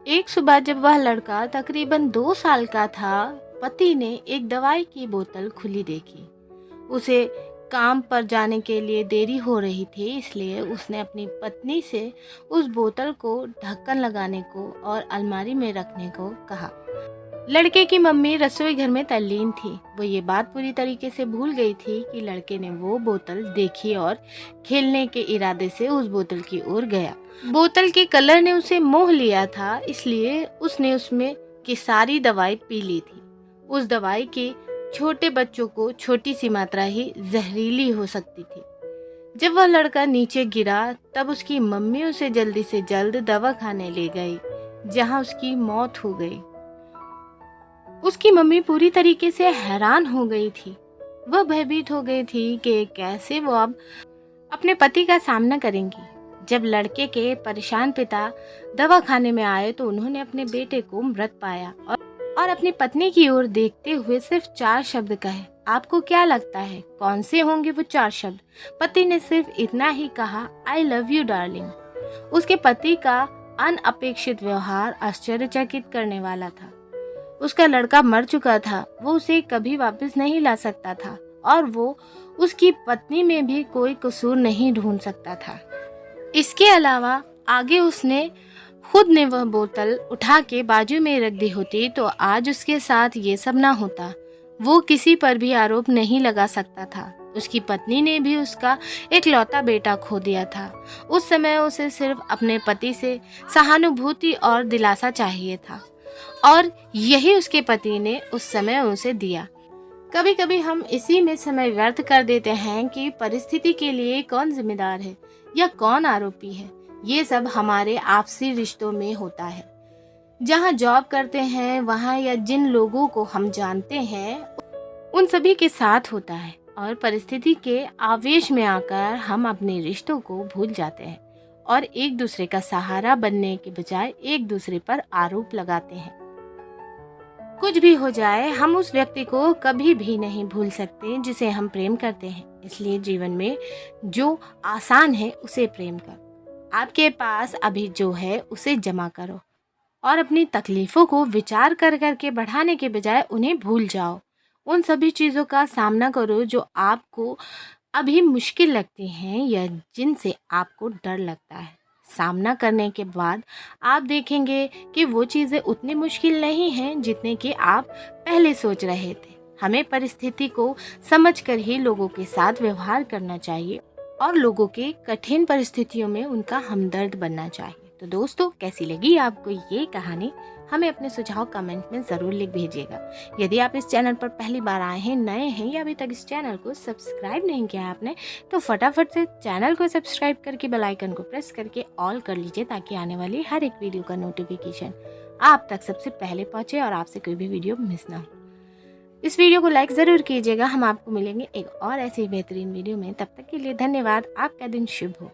एक सुबह जब वह लड़का तकरीबन 2 साल का था, पति ने एक दवाई की बोतल खुली देखी। उसे काम पर जाने के लिए देरी हो रही थी, इसलिए उसने अपनी पत्नी से उस बोतल को ढक्कन लगाने को और अलमारी में रखने को कहा। लड़के की मम्मी रसोई घर में तल्लीन थी। वो ये बात पूरी तरीके से भूल गई थी कि लड़के ने वो बोतल देखी और खेलने के इरादे से उस बोतल की ओर गया। बोतल के कलर ने उसे मोह लिया था, इसलिए उसने उसमें की सारी दवाई पी ली थी। उस दवाई की छोटे बच्चों को छोटी सी मात्रा ही जहरीली हो सकती थी। जब वह लड़का नीचे गिरा तब उसकी मम्मी उसे जल्दी से जल्द दवा खाने ले गई, जहां उसकी मौत हो गई। उसकी मम्मी पूरी तरीके से हैरान हो गई थी। वह भयभीत हो गई थी कि कैसे वो अब अपने पति का सामना करेंगी। जब लड़के के परेशान पिता दवा खाने में आए तो उन्होंने अपने बेटे को मृत पाया और अपनी पत्नी की ओर देखते हुए सिर्फ 4 शब्द कहे। आपको क्या लगता है कौन से होंगे वो 4 शब्द? पति ने सिर्फ इतना ही कहा, आई लव यू डार्लिंग। उसके पति का अनअपेक्षित व्यवहार आश्चर्यचकित करने वाला था। उसका लड़का मर चुका था, वो उसे कभी वापस नहीं ला सकता था और वो उसकी पत्नी में भी कोई कसूर नहीं ढूंढ सकता था। इसके अलावा आगे उसने खुद ने वह बोतल उठा के बाजू में रख दी होती तो आज उसके साथ ये सब ना होता। वो किसी पर भी आरोप नहीं लगा सकता था। उसकी पत्नी ने भी उसका इकलौता बेटा खो दिया था। उस समय उसे सिर्फ अपने पति से सहानुभूति और दिलासा चाहिए था और यही उसके पति ने उस समय उसे दिया। कभी कभी हम इसी में समय व्यर्थ कर देते हैं कि परिस्थिति के लिए कौन जिम्मेदार है या कौन आरोपी है। ये सब हमारे आपसी रिश्तों में होता है। जहाँ जॉब करते हैं वहाँ या जिन लोगों को हम जानते हैं उन सभी के साथ होता है और परिस्थिति के आवेश में आकर हम अपने रिश्तों को भूल जाते हैं और एक दूसरे का सहारा बनने के बजाय एक दूसरे पर आरोप लगाते हैं। कुछ भी हो जाए हम उस व्यक्ति को कभी भी नहीं भूल सकते जिसे हम प्रेम करते हैं। इसलिए जीवन में जो आसान है उसे प्रेम करो। आपके पास अभी जो है उसे जमा करो और अपनी तकलीफों को विचार कर करके बढ़ाने के बजाय उन्हें भूल जाओ। उन सभी चीज़ों का सामना करो जो आपको अभी मुश्किल लगती हैं या जिनसे आपको डर लगता है। सामना करने के बाद आप देखेंगे कि वो चीज़ें उतनी मुश्किल नहीं हैं जितने कि आप पहले सोच रहे थे। हमें परिस्थिति को समझकर ही लोगों के साथ व्यवहार करना चाहिए और लोगों के कठिन परिस्थितियों में उनका हमदर्द बनना चाहिए। तो दोस्तों, कैसी लगी आपको ये कहानी? हमें अपने सुझाव कमेंट में ज़रूर लिख भेजिएगा। यदि आप इस चैनल पर पहली बार आए हैं, नए हैं या अभी तक इस चैनल को सब्सक्राइब नहीं किया आपने, तो फटाफट से चैनल को सब्सक्राइब करके बेल आइकन को प्रेस करके ऑल कर लीजिए ताकि आने वाली हर एक वीडियो का नोटिफिकेशन आप तक सबसे पहले पहुँचे और आपसे कोई भी वीडियो मिस ना हो। इस वीडियो को लाइक ज़रूर कीजिएगा। हम आपको मिलेंगे एक और ऐसी बेहतरीन वीडियो में। तब तक के लिए धन्यवाद। आपका दिन शुभ हो।